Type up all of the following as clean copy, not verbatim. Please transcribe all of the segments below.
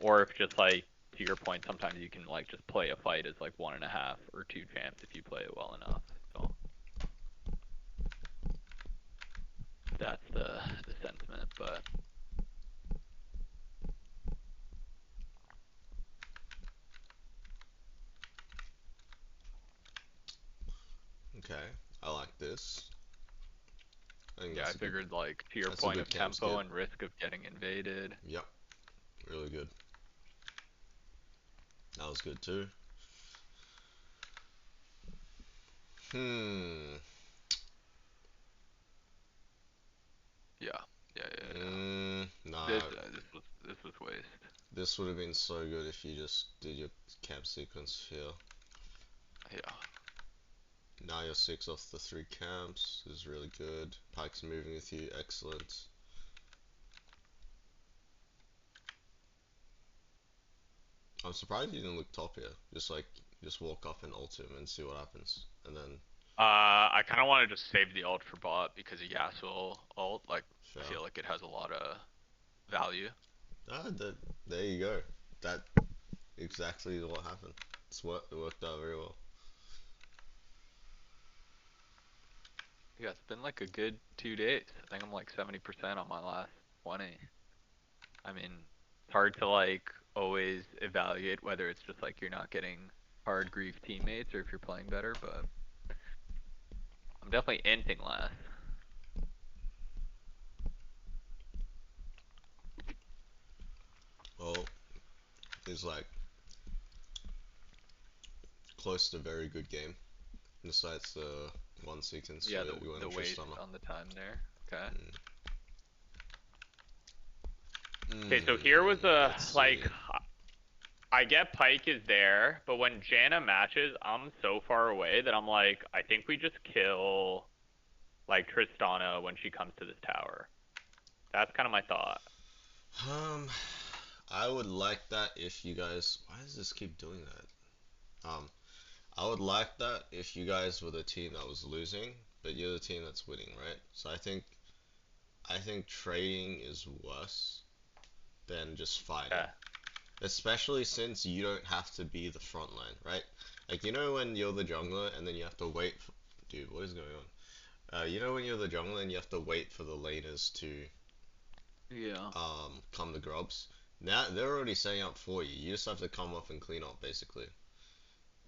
Or if just like to your point, sometimes you can like just play a fight as like 1.5 or 2 champs if you play it well enough. So that's the sentiment, but Okay, I like this. I think yeah, I figured like to your that's a point good of camp tempo skip. and risk of getting invaded. Yep, really good. That was good too. Hmm. Yeah, yeah. Nah. This was waste. This would have been so good if you just did your camp sequence here. Yeah. Now you're 6 off the 3 camps. This is really good. Pike's moving with you. Excellent. I'm surprised you didn't look top here. Just walk up and ult him and see what happens. And then, I kind of want to just save the ult for bot because of Yasuo ult. Like, I fair. feel like it has a lot of value. There you go. That exactly what happened. It worked out very well. Yeah, it's been like a good 2 days. I think I'm like 70% on my last 20. I mean, it's hard to like always evaluate whether it's just like you're not getting hard grief teammates or if you're playing better, but I'm definitely inting last. Well, it's like close to a very good game. Besides the one sequence Yeah, where the you went the waste Tristana. on the time there. Okay. Okay, so here was a Let's like see. I get Pyke is there, but when Janna matches, I'm so far away that I'm like, I think we just kill like Tristana when she comes to this tower. That's kind of my thought. Um, I would like that if you guys. Why does this keep doing that? I would like that if you guys were the team that was losing, but you're the team that's winning, right? So I think trading is worse than just fighting, Okay. especially since you don't have to be the front line, right? Like when you're the jungler and then you have to wait. Dude, what is going on? When you're the jungler and you have to wait for the laners to Yeah. come to grubs. Now they're already setting up for you. You just have to come up and clean up, basically.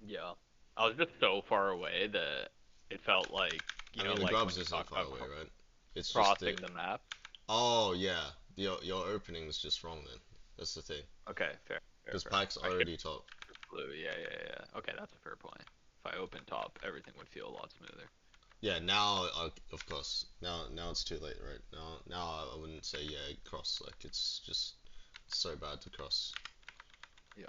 Yeah. I was just so far away that it felt like, I mean, the like when grubs you isn't talk far about away, right? It's just crossing the. the map. Oh yeah, your opening's just wrong then. That's the thing. Okay, fair, fair, Because fair. Pike's I should already top. blue. Yeah. Okay, that's a fair point. If I open top, everything would feel a lot smoother. Yeah, now of course. Now it's too late, right? Now I wouldn't say yeah cross. Like it's just so bad to cross. Yeah.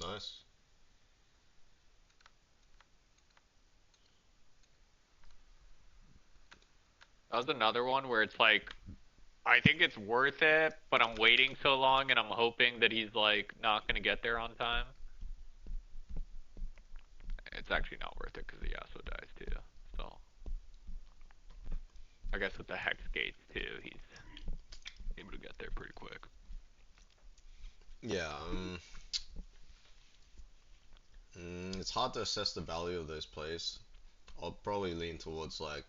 Nice. That was another one where it's like I think it's worth it, but I'm waiting so long and I'm hoping that he's like not gonna get there on time. It's actually not worth it because the Yasuo dies too. So I guess with the Hex Gates too, he's able to get there pretty quick. Yeah. It's hard to assess the value of those plays. I'll probably lean towards like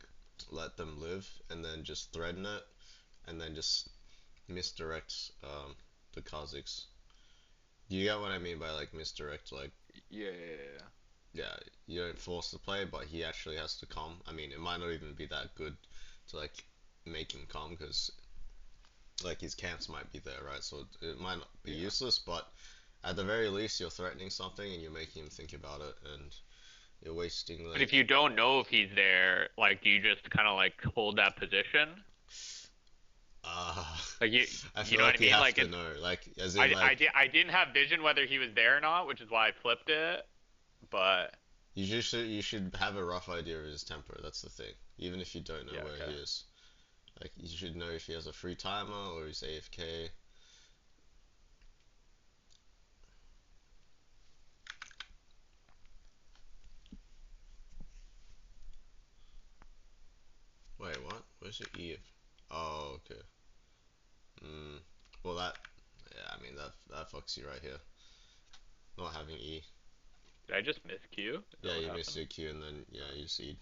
let them live and then just threaten it and then just misdirect the Kazakhs. Do you get what I mean by like misdirect? Like, Yeah. yeah, you don't force the play, but he actually has to come. I mean, it might not even be that good to like make him come because like his camps might be there, right? So it might not be Yeah. useless, but at the very least, you're threatening something and you're making him think about it, and you're wasting But if like you don't know if he's there, like, do you just kind of like hold that position? uh Like I you feel know what like I you mean? have Like to it's know, like as in I like did I didn't have vision whether he was there or not, which is why I flipped it. But You should have a rough idea of his temper. That's the thing. Even if you don't know Yeah, where okay. he is, like you should know if he has a free timer or he's AFK. Wait, what? Where's your E? Oh, okay. Mm. Well, yeah, I mean that fucks you right here. Not having E. Did I just miss Q? Is that Yeah, what you miss happened? your Q and then yeah, Oh, you seed.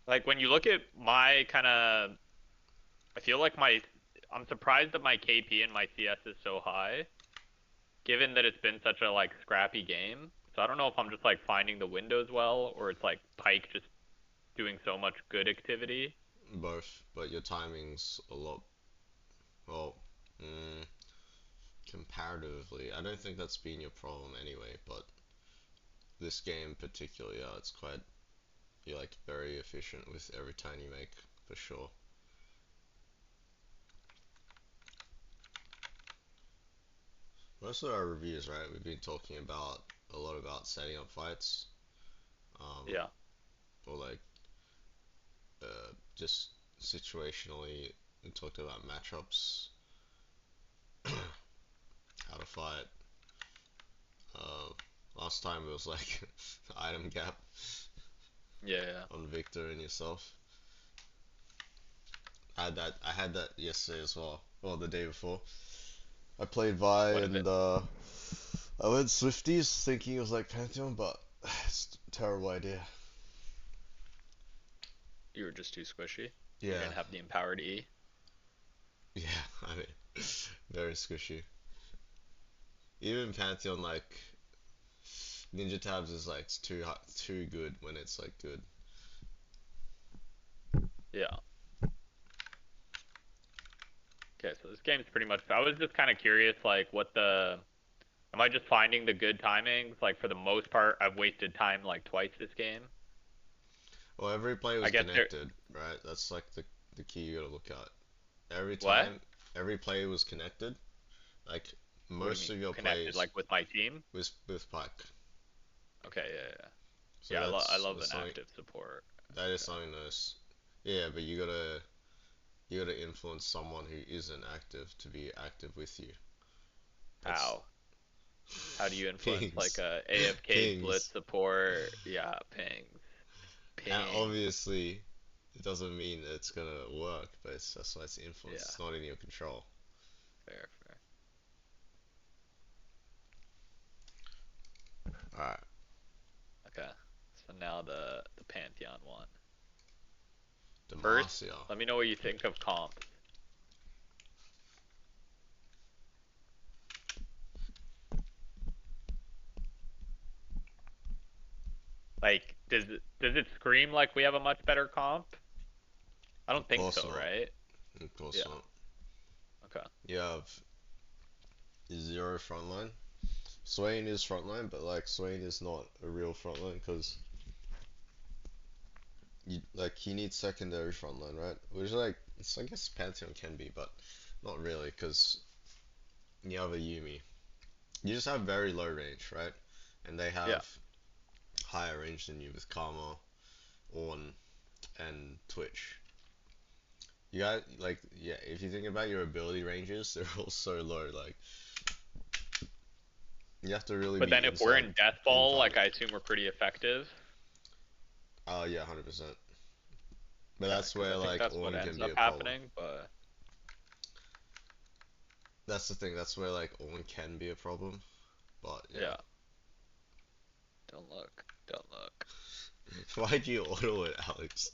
like when you look at my kind of, I feel like I'm surprised that my KP and my CS is so high, given that it's been such a like scrappy game. So I don't know if I'm just like finding the windows well, or it's like Pyke just doing so much good activity. Both, but your timing's a lot. Well, mm, comparatively, I don't think that's been your problem anyway. But this game particularly, it's quite you're like very efficient with every turn you make for sure. Most of our reviews, right? We've been talking about a lot about setting up fights, um, Yeah. or like just situationally. We talked about matchups, how to fight. Uh, Last time it was like item gap Yeah, yeah. on Victor and yourself. I had that yesterday as well. Well, the day before. I played Vi What if it? and I went Swifties thinking it was like Pantheon, but it's a terrible idea. You were just too squishy. You Yeah, didn't have the empowered E. yeah. I mean, very squishy. Even Pantheon, like Ninja Tabs, is like too good when it's like good. Yeah. Okay, so this game's pretty much. I was just kind of curious, like, what the. Am I just finding the good timings? Like, for the most part, I've wasted time like twice this game. Well, every play I was guess there. connected, right? That's like the key you gotta look at. Every What? time, every play was connected. Like What do you most mean? of your Connected, plays like with my team? with Pike. Okay, yeah, yeah. So Yeah, I love that's an something active support. that is Okay. something nice. Yeah, but you gotta influence someone who isn't active to be active with you. That's How? How do you influence like pings, a AFK split pings, support? Yeah, pings. and Pings. obviously it doesn't mean that it's gonna work, but that's why it's influence. Yeah, It's not in your control. fair, fair. All right, Okay. So now the Pantheon one. First, Demacia. let me know what you think of comps. Like, does it scream like we have a much better comp? I don't Of think course so, not. right? Of course Yeah. not. Okay. You have zero frontline. Swain is frontline, but like Swain is not a real frontline because you like he needs secondary frontline, right? Which like I guess Pantheon can be, but not really because you have a Yumi. You just have very low range, right? And they Yeah. have higher range than you with Karma, Ornn, and Twitch. You got like yeah. If you think about your ability ranges, they're all so low. Like you have to really But be then if we're inside in Death in Ball, like target. I assume we're pretty effective. Yeah, 100%. But Okay, that's because where I think like that's what Ornn can ends be up a problem. happening. But That's the thing. That's where like Ornn can be a problem. But yeah. yeah, don't look, don't look. Why'd you auto it, Alex?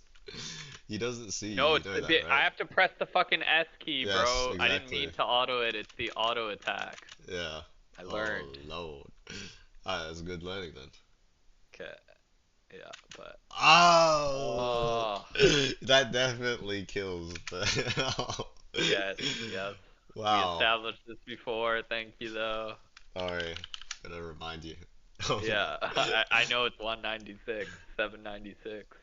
He doesn't see you. No, You it's know the that, bit. I right? have to press the fucking S key, Yes, bro. I didn't exactly. mean to auto it. It's the auto attack. Yeah. I Oh learned. lord. Alright, that's good learning then. Okay. Yeah, but Oh, oh that definitely kills. yes, yes. We Wow. established this before. Thank you though. Sorry, gotta remind you. Yeah, I know it's 196, 796.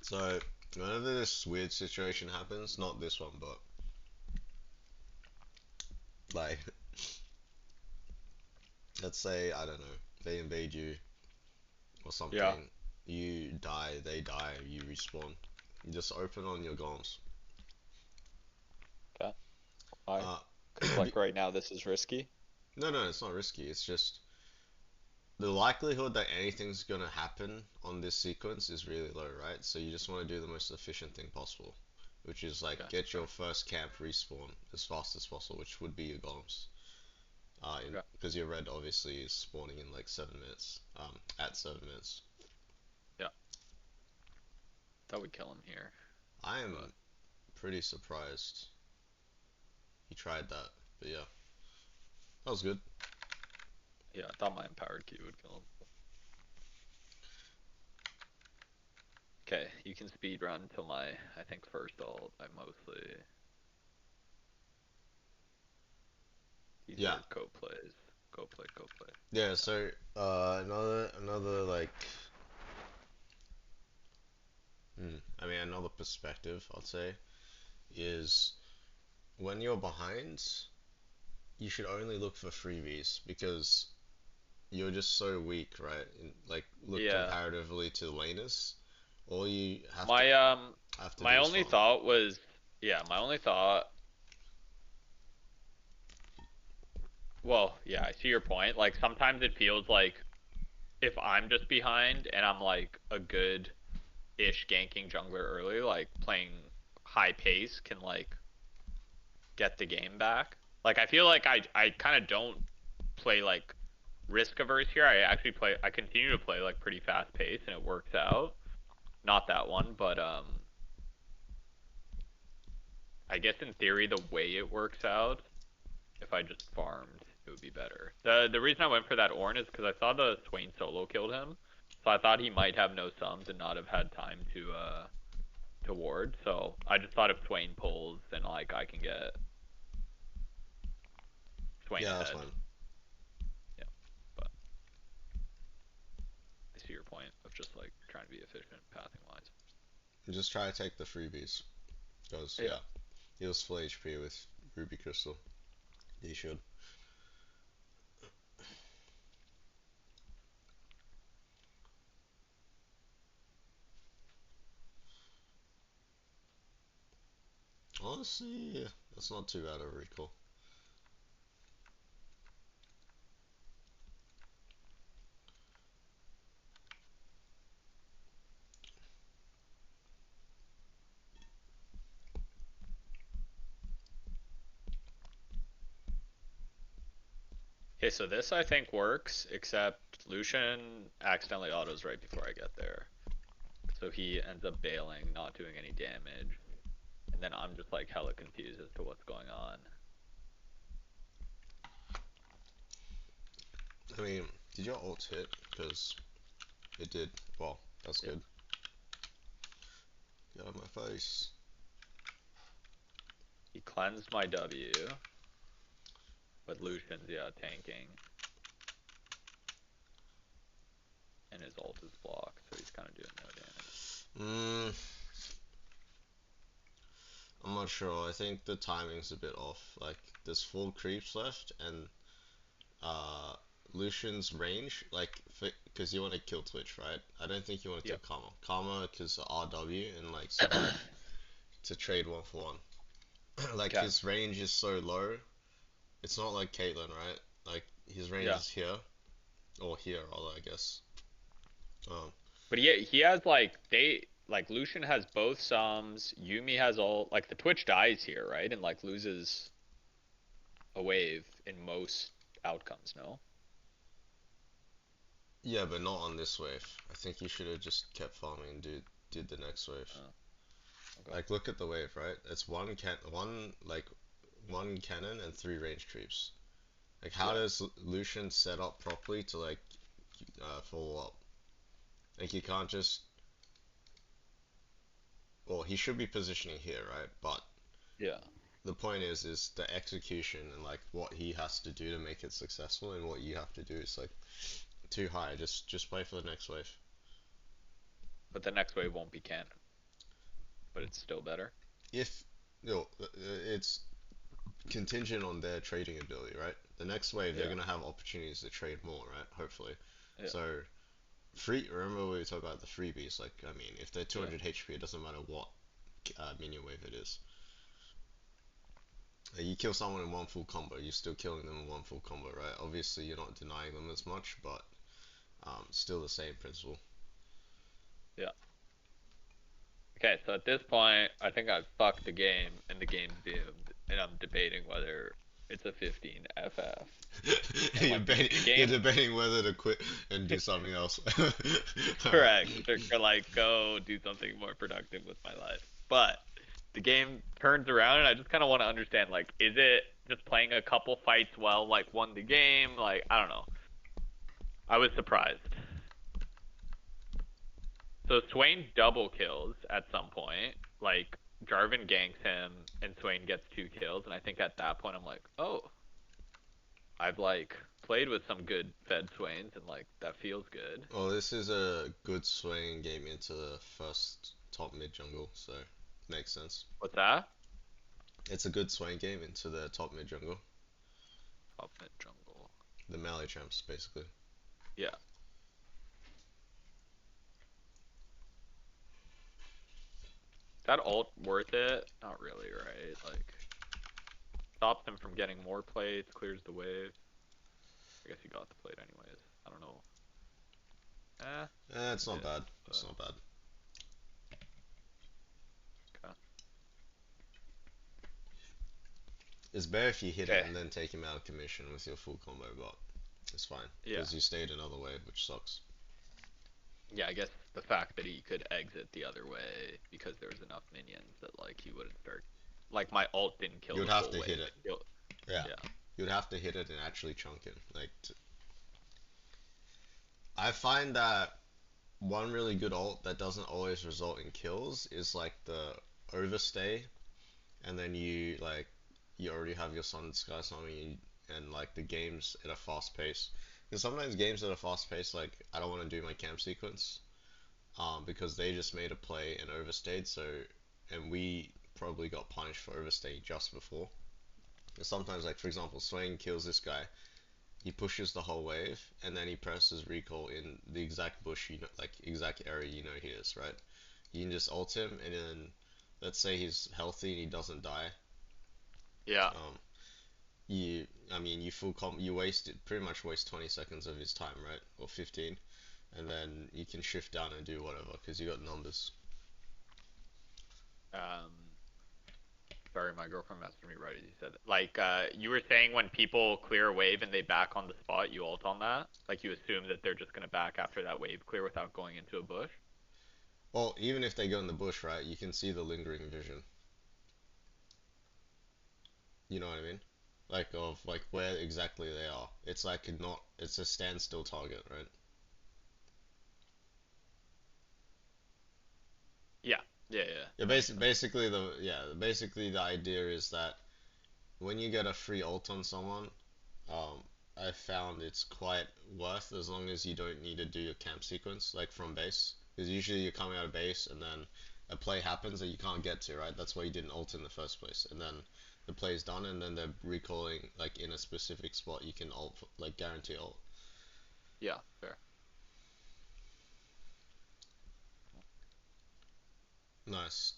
So, whenever this weird situation happens, not this one, but like, let's say, I don't know, they invade you or Yeah. something, you die, they die, you respawn. You just open on your golems. Okay. Why? Uh, Because like right now this is risky. no, no, it's not risky. It's just the likelihood that anything's gonna happen on this sequence is really low, right? So you just want to do the most efficient thing possible, which is like Okay. get your first camp respawn as fast as possible, which would be your golems. Okay. Because your red obviously is spawning in like 7 minutes. At 7 minutes. Yeah. Thought we'd kill him here, I but am pretty surprised he tried that, but yeah, that was good. yeah, I thought my empowered Q would kill him. Okay, you can speed run till my, I think, first ult. I mostly. These Yeah, are go plays. Go play, go play. yeah. So another like, I mean another perspective I'd say is when you're behind, you should only look for freebies because you're just so weak, right? Like look Yeah. comparatively to laners, all you My have to my do is only farm. thought was, yeah, my only thought. Well, yeah, I see your point. Like sometimes it feels like if I'm just behind and I'm like a good ish ganking jungler early, like playing high pace can like get the game back. Like I feel like I kind of don't play like risk averse here. I continue to play like pretty fast pace and it works out. Not that one, but I guess in theory the way it works out, if I just farmed, it would be better. The reason I went for that Ornn is because I saw the Swain solo killed him, so I thought he might have no sums and not have had time to ward. So I just thought if Swain pulls, then like I can get Swain Yeah, that's ahead. fine. Yeah, but I see your point of just like trying to be efficient pathing wise. Just try to take the freebies. Because, Yeah. yeah, heals full HP with Ruby Crystal. You should. Honestly, yeah, that's not too bad of a recall. Okay, so this I think works, except Lucian accidentally autos right before I get there. So he ends up bailing, not doing any damage. And then I'm just like hella confused as to what's going on. I mean, did your ult hit? Because it did. Well, that's Yeah. good. Get out of my face. He cleansed my W, but Lucian's, yeah, tanking. And his ult is blocked, so he's kind of doing no damage. Mm, I'm not sure. I think the timing's a bit off. Like, there's 4 creeps left, and uh, Lucian's range, like, because you want to kill Twitch, right? I don't think you want to kill Yep. Karma. Karma, because RW and, like, survive to trade 1 for 1. Like, Okay. his range is so low. It's not like Caitlyn, right? Like, his range Yeah. is here. Or here, rather, I guess. Um, But he has like like Lucian has both sums. Yumi has all like the Twitch dies here, right? And like loses a wave in most outcomes, no? yeah, but not on this wave. I think you should have just kept farming and did the next wave. Oh. Okay. Like look at the wave, right? It's one cannon and three range creeps. Like how Yeah. does Lucian set up properly to like follow up? Like you can't just. Well, he should be positioning here, right? But Yeah. the point is the execution and like what he has to do to make it successful, and what you have to do is like too high. Just wait for the next wave. But the next wave won't be canon. But it's still better. If it's contingent on their trading ability, right? The next wave they're Yeah. gonna have opportunities to trade more, right? Hopefully. Yeah. So remember we talked about the freebies. Like I mean, if they're Yeah. 200 HP, it doesn't matter what minion wave it is. You kill someone in one full combo, you're still killing them in one full combo, right? Obviously, you're not denying them as much, but still the same principle. Yeah. Okay, so at this point, I think I've fucked the game, and the game's doomed, and I'm debating whether it's a 15 FF. You're debating whether to quit and do something else. Correct. Or like go do something more productive with my life. But the game turns around, and I just kind of want to understand, like, is it just playing a couple fights well, like, won the game? Like, I don't know. I was surprised. So Swain double kills at some point. Like, Jarvan ganks him, and Swain gets 2 kills, and I think at that point I'm like, oh, I've, like, played with some good fed Swains, and, like, that feels good. Well, this is a good swing game into the first top mid jungle, so makes sense. What's that? It's a good swing game into the top mid jungle. Top mid jungle. The melee champs, basically. Yeah. That ult worth it? Not really, right? Like, stops him from getting more plates, clears the wave. I guess he got the plate anyways. I don't know. It's not Yeah, bad. It's not bad. okay. It's better if you hit it Okay. and then take him out of commission with your full combo, but it's fine. Yeah. Because you stayed another wave, which sucks. Yeah, I guess the fact that he could exit the other way because there was enough minions that, like, he wouldn't start. Like, my ult didn't kill You'd the have full to wave. hit it. Yeah. Yeah. You'd have to hit it and actually chunk it. Like, I find that one really good ult that doesn't always result in kills is like the overstay, and then you already have your Sun Sky Summoning, and like the game's at a fast pace. Because sometimes games at a fast pace, like I don't want to do my camp sequence, because they just made a play and overstayed. So, and we probably got punished for overstaying just before. And sometimes, like for example, Swain kills this guy, he pushes the whole wave, and then he presses recall in the exact bush, like exact area he is, right? You can just ult him, and then let's say he's healthy and he doesn't die. Yeah. I mean, you pretty much waste 20 seconds of his time, right? Or 15, and then you can shift down and do whatever because you got numbers. Um. Sorry, my girlfriend messaged me right as you said it. Like, you were saying when people clear a wave and they back on the spot, you ult on that? Like, you assume that they're just gonna back after that wave clear without going into a bush? Well, even if they go in the bush, right, you can see the lingering vision. You know what I mean? Like of like where exactly they are. It's like it's a standstill target, right? Yeah. Yeah, yeah. Yeah, basically the idea is that when you get a free ult on someone, I found it's quite worth as long as you don't need to do your camp sequence like from base, because usually you're coming out of base and then a play happens that you can't get to, right? That's why you didn't ult in the first place, and then the play is done and then they're recalling like in a specific spot you can ult, like guarantee ult. Yeah, fair. Nice.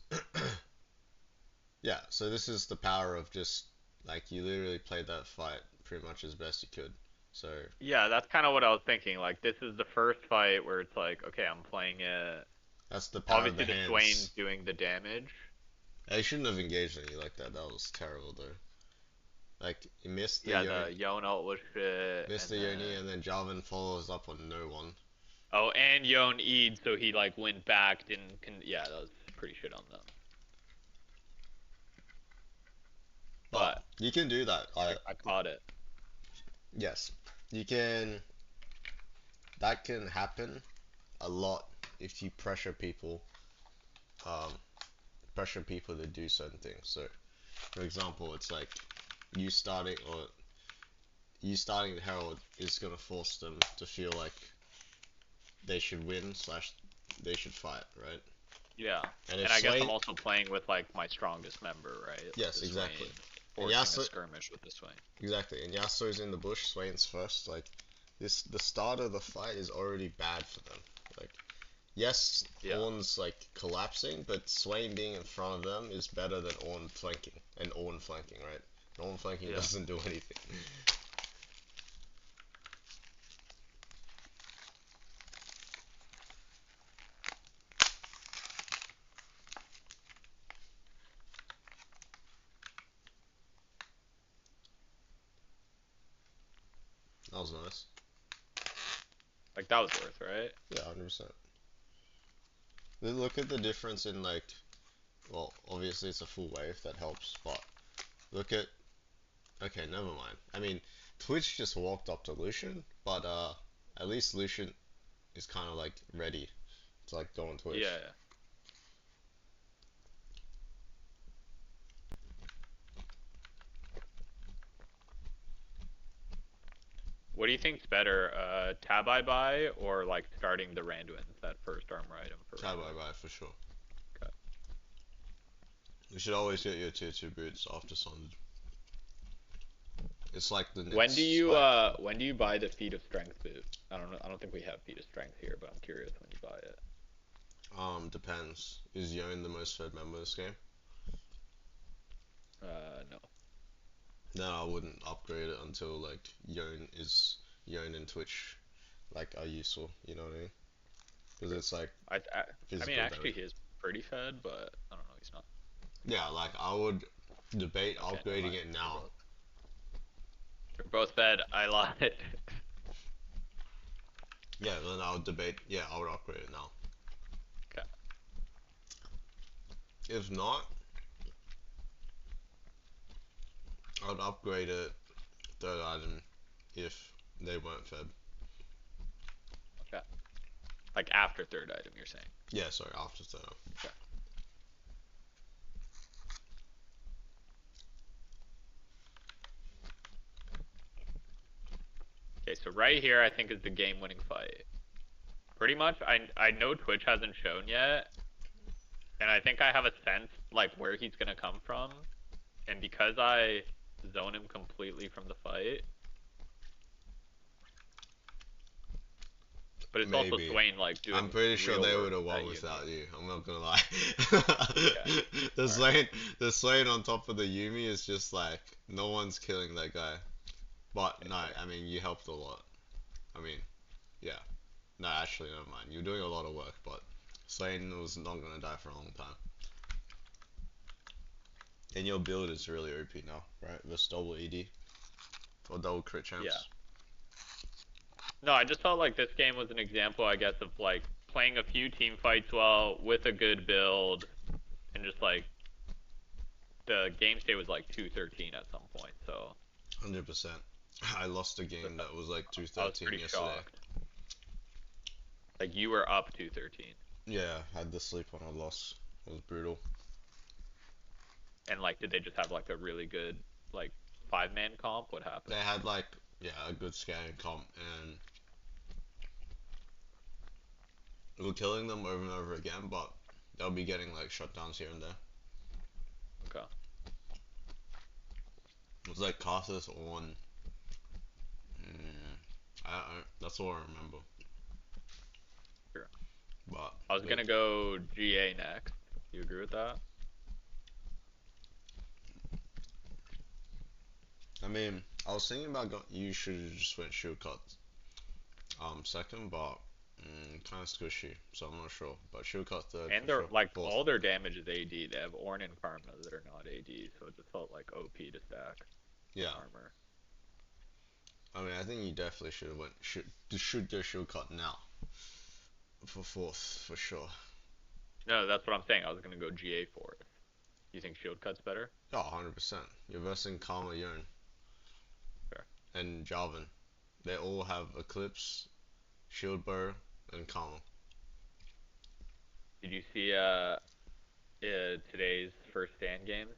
Yeah, so this is the power of just like you literally played that fight pretty much as best you could. So Yeah, that's kind of what I was thinking. Like, this is the first fight where it's like, okay, I'm playing it. that's the power of Obviously, the the Swain's hands. doing the damage. I shouldn't have engaged on you like that. That was terrible though. Like he Yeah, the Yone ult was shit, Missed and the Yoni, then and then Jarvan follows up on no one. oh, and Yone Eid, so he like went back, didn't yeah, that was pretty shit on them. but you can do that. I caught it. Yes, you can. That can happen a lot if you um, pressure people to do certain things. So, for example, it's like you starting or you starting the Herald is gonna force them to feel like they should win slash they should fight, right? Yeah, And and if I guess I'm Swain, also playing with like my strongest member, right? yes, The exactly. Swain, And forcing a Yasuo, skirmish with the Swain. exactly. And Yasuo's in the bush, Swain's first. Like the start of the fight is already bad for them. Like yes, Yeah, Ornn's like collapsing, but Swain being in front of them is better than Ornn flanking and Ornn flanking, right? Ornn flanking yeah. doesn't do anything. That was nice. Like that was worth, right? Yeah, 100%. Then look at the difference in like, well, obviously it's a full wave that helps, but look at, okay, never mind. I mean, Twitch just walked up to Lucian, but at least Lucian is kind of like ready to like go on Twitch. Yeah, yeah. What do you think's better, Tabi buy or like starting the Randuin's, that first armor item for Try Randuin? bye for sure. Okay. You should always get your tier 2 boots after Sundered. It's like the next when do you buy the Feat of Strength boot? I don't know. I don't think we have Feat of Strength here, but I'm curious when you buy it. Depends. Is Yone the most fed member of this game? No. Then I wouldn't upgrade it until like Yone and Twitch like are useful. You know what I mean? Because it's like I mean, physical actually, damage. he is pretty fed, but I don't know. He's not. Yeah, like I would debate Okay, never upgrading mind. it now. They're both fed. I lied. Yeah, then I would debate. Yeah, I would upgrade it now. Okay. If not, I would upgrade it third item if they weren't fed. Okay. Like after third item, you're saying. Yeah, sorry, after third item. Okay. Okay, so right here, I think is the game-winning fight. Pretty much, I know Twitch hasn't shown yet, and I think I have a sense like where he's gonna come from, and because I zone him completely from the fight, but it's also Maybe. Swain like doing. I'm pretty sure real they work would have won at without Yuumi. you. I'm not gonna lie. Okay. The Swain on top of the Yuumi is just like no one's killing that guy. But no, I mean you helped a lot. I mean, yeah. No, actually, never mind. You're doing a lot of work, but Swain was not gonna die for a long time. And your build is really OP now, right? With double ED or double crit chance. Yeah. No, I just felt like this game was an example, I guess, of like playing a few team fights well with a good build, and just like the game state was like 2-13 at some point. So 100%. I lost a game that was like I was 213 pretty yesterday. shocked. Like you were up 2-13, Yeah, had to sleep on a loss. It was brutal. and like did they just have like a really good like 5-man comp? What happened? They had like a good scaling comp and we were killing them over and over again, but they'll be getting like shutdowns here and there. Okay. It was like Casas on. That's all I remember. Sure. But I was gonna go GA next. You agree with that? I mean, I was thinking about you should have just went shield cut second, but kind of squishy, so I'm not sure. But shield cut third And for they're sure. like Fourth. all their damage is AD. They have Ornn and Karma that are not AD, so it just felt like OP to stack Yeah. armor. I mean, I think you definitely should have went should go shield cut now for fourth for sure. No, that's what I'm saying. I was gonna go GA for it. You think shield cut's better? Oh, 100%. You're versing Karma Yone Fair. and Jarvan. They all have Eclipse, Shield Bow, and Karma. Did you see today's first stand games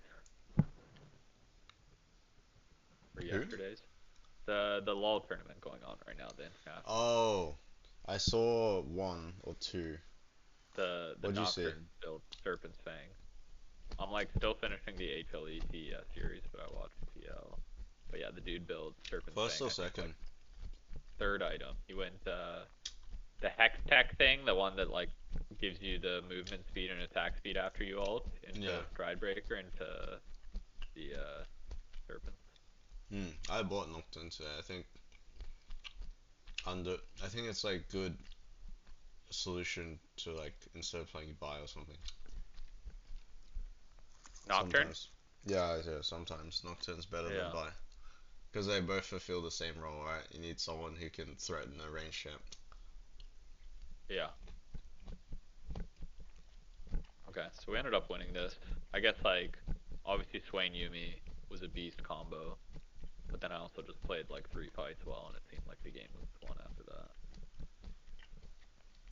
or Who? yesterday's? The LoL tournament going on right now, the international. Oh, I saw one or two. The What'd you see? Nocturne build Serpent's Fang. I'm like still finishing the HLE series, but I watched TL. But yeah, the dude built Serpent's First Fang. or I think, second? like, third item. He went the Hex Tech thing, the one that like gives you the movement speed and attack speed after you ult, into Yeah. Stridebreaker, into the Serpent. I bought Nocturne today. I think it's like good solution to like instead of playing buy or something. Nocturne? Sometimes. Yeah, yeah, sometimes Nocturne's better Yeah. than buy. Because they both fulfill the same role, right? You need someone who can threaten a range champ. Yeah. Okay, so we ended up winning this. I guess like obviously Swain Yumi was a beast combo, but then I also just played like 3 fights well, and it seemed like the game was won after that.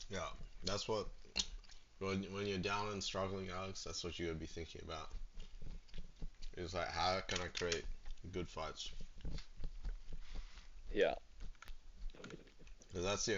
Yeah, that's what when you're down and struggling, Alex. That's what you would be thinking about. It's like how can I create good fights? Yeah. Because that's the